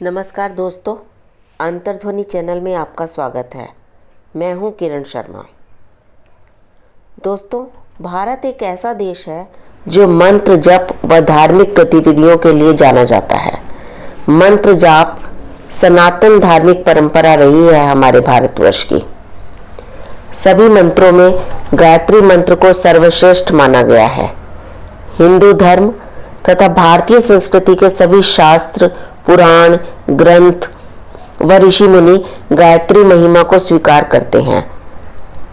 नमस्कार दोस्तों, अंतर्ध्वनि चैनल में आपका स्वागत है। मैं हूं किरण शर्मा। दोस्तों, भारत एक ऐसा देश है जो मंत्र जप व धार्मिक गतिविधियों के लिए जाना जाता है। मंत्र जाप सनातन धार्मिक परंपरा रही है हमारे भारतवर्ष की। सभी मंत्रों में गायत्री मंत्र को सर्वश्रेष्ठ माना गया है। हिंदू धर्म तथा भारतीय संस्कृति के सभी शास्त्र, पुराण, ग्रंथ व ऋषि मुनि गायत्री महिमा को स्वीकार करते हैं।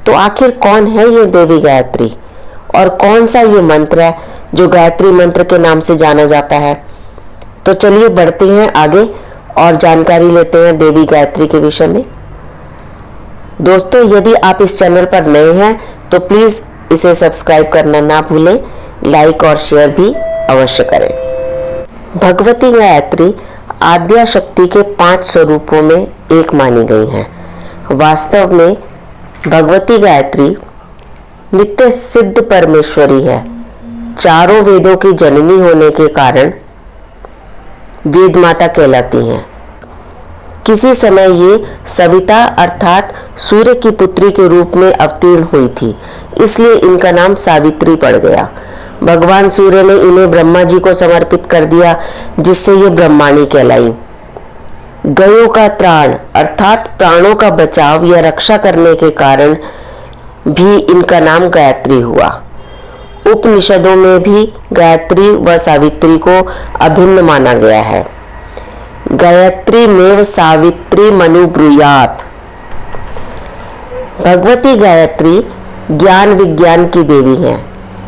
तो आखिर कौन है ये देवी गायत्री और कौन सा ये मंत्र है जो गायत्री मंत्र के नाम से जाना जाता है? तो चलिए बढ़ते हैं आगे और जानकारी लेते हैं देवी गायत्री के विषय में। दोस्तों, यदि आप इस चैनल पर नए हैं तो प्लीज इसे सब्सक्राइब करना ना भूलें, लाइक और शेयर भी अवश्य करें। भगवती गायत्री आद्या शक्ति के 5 स्वरूपों में एक मानी गई है। वास्तव में भगवती गायत्री नित्य सिद्ध परमेश्वरी है। चारों वेदों की जननी होने के कारण वेद माता कहलाती हैं। किसी समय ये सविता अर्थात सूर्य की पुत्री के रूप में अवतीर्ण हुई थी, इसलिए इनका नाम सावित्री पड़ गया। भगवान सूर्य ने इन्हें ब्रह्मा जी को समर्पित कर दिया, जिससे ये ब्रह्माणी कहलाई। गयों का त्राण अर्थात प्राणों का बचाव या रक्षा करने के कारण भी इनका नाम गायत्री हुआ। उपनिषदों में भी गायत्री व सावित्री को अभिन्न माना गया है। गायत्री मेव सावित्री मनु ब्रूयात। भगवती गायत्री ज्ञान विज्ञान की देवी है।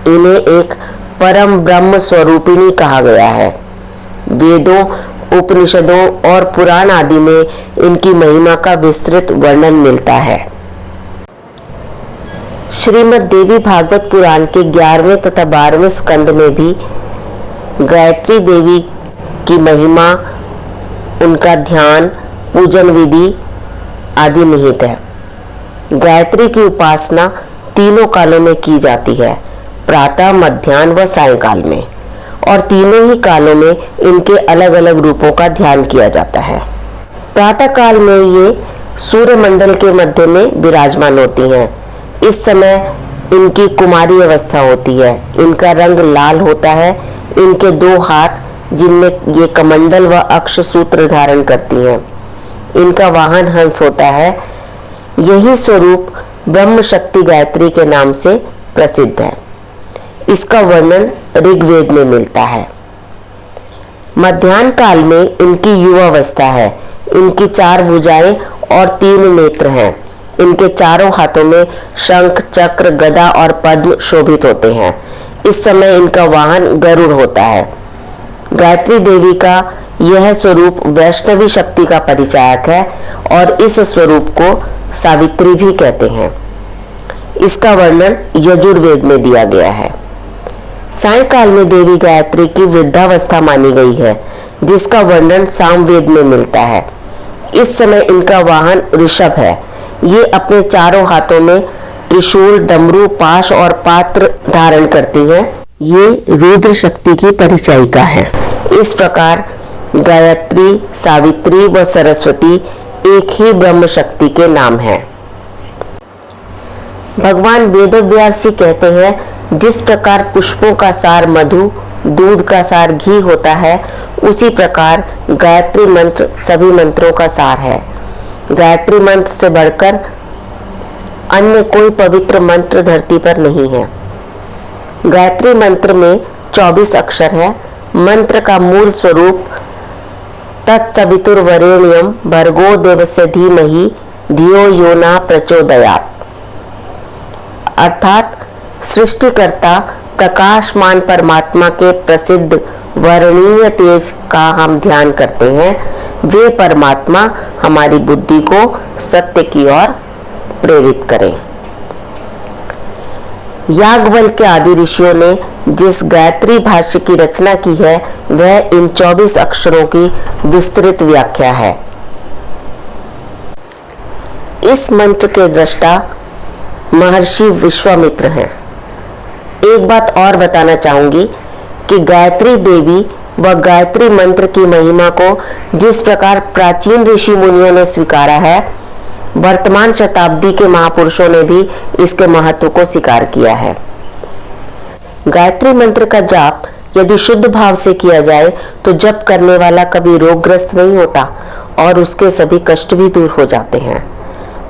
इन्हें एक परम ब्रह्म स्वरूपिणी कहा गया है। वेदों, उपनिषदों और पुराण आदि में इनकी महिमा का विस्तृत वर्णन मिलता है। श्रीमद् देवी भागवत पुराण के 11वें तथा 12वें स्कंद में भी गायत्री देवी की महिमा, उनका ध्यान, पूजन विधि आदि निहित है। गायत्री की उपासना तीनों कालों में की जाती है, प्रातः, मध्याह्न व सायंकाल में, और तीनों ही कालों में इनके अलग अलग रूपों का ध्यान किया जाता है। प्रातः काल में ये सूर्य मंडल के मध्य में विराजमान होती हैं। इस समय इनकी कुमारी अवस्था होती है। इनका रंग लाल होता है। इनके 2 हाथ जिनमें ये कमंडल व अक्ष सूत्र धारण करती हैं। इनका वाहन हंस होता है। यही स्वरूप ब्रह्म शक्ति गायत्री के नाम से प्रसिद्ध है। इसका वर्णन ऋग्वेद में मिलता है। मध्याह्न काल में इनकी युवावस्था है। इनकी 4 भुजाएं और 3 नेत्र हैं। इनके चारों हाथों में शंख, चक्र, गदा और पद्म शोभित होते हैं। इस समय इनका वाहन गरुड़ होता है। गायत्री देवी का यह स्वरूप वैष्णवी शक्ति का परिचायक है और इस स्वरूप को सावित्री भी कहते हैं। इसका वर्णन यजुर्वेद में दिया गया है। सायंकाल में देवी गायत्री की वृद्धावस्था मानी गई है, जिसका वर्णन सामवेद में मिलता है। इस समय इनका वाहन ऋषभ है। ये अपने चारों हाथों में त्रिशूल, डमरू, पाश और पात्र धारण करती हैं। ये रुद्र शक्ति की परिचायिका है। इस प्रकार गायत्री, सावित्री व सरस्वती एक ही ब्रह्म शक्ति के नाम हैं। भगवान वेदव्यास जी कहते हैं, जिस प्रकार पुष्पों का सार मधु, दूध का सार घी होता है, उसी प्रकार गायत्री मंत्र सभी मंत्रों का सार है। गायत्री मंत्र से बढ़कर अन्य कोई पवित्र मंत्र धरती पर नहीं है। गायत्री मंत्र में 24 अक्षर है। मंत्र का मूल स्वरूप तत्सवितुर्वरेण्यं भर्गो देवस्य धीमहि धियो यो न प्रचोदयात्, अर्थात सृष्टिकर्ता प्रकाशमान परमात्मा के प्रसिद्ध वर्णनीय तेज का हम ध्यान करते हैं। वे परमात्मा हमारी बुद्धि को सत्य की ओर प्रेरित करें। याज्ञवल्क्य आदि ऋषियों ने जिस गायत्री भाष्य की रचना की है, वह इन 24 अक्षरों की विस्तृत व्याख्या है। इस मंत्र के दृष्टा महर्षि विश्वामित्र हैं। एक बात और बताना चाहूंगी कि गायत्री देवी व गायत्री मंत्र की महिमा को जिस प्रकार प्राचीन ऋषि मुनियों ने स्वीकारा है, वर्तमान शताब्दी के महापुरुषों ने भी इसके महत्व को स्वीकार किया है। गायत्री मंत्र का जाप यदि शुद्ध भाव से किया जाए तो जप करने वाला कभी रोगग्रस्त नहीं होता और उसके सभी कष्ट भी दूर हो जाते हैं।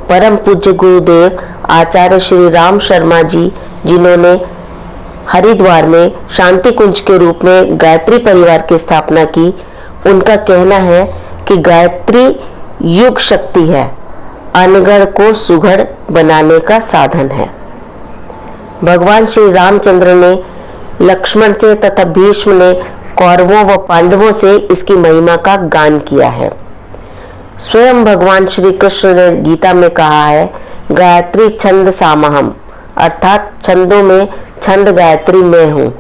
परम पूज्य गुरुदेव आचार्य श्री राम शर्मा जी, जिन्होंने हरिद्वार में शांति कुंज के रूप में गायत्री परिवार की स्थापना की, उनका कहना है कि गायत्री युग शक्ति है, अनगढ़ को सुघड़ बनाने का साधन है। भगवान श्री रामचंद्र ने लक्ष्मण से तथा भीष्म ने कौरवों व पांडवों से इसकी महिमा का गान किया है। स्वयं भगवान श्री कृष्ण ने गीता में कहा है, गायत्री छंद सामहम, अर्थात छंदों में छंद गायत्री मैं हूँ।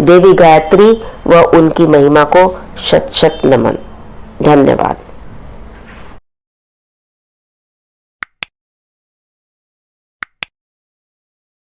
देवी गायत्री व उनकी महिमा को शत शत नमन। धन्यवाद।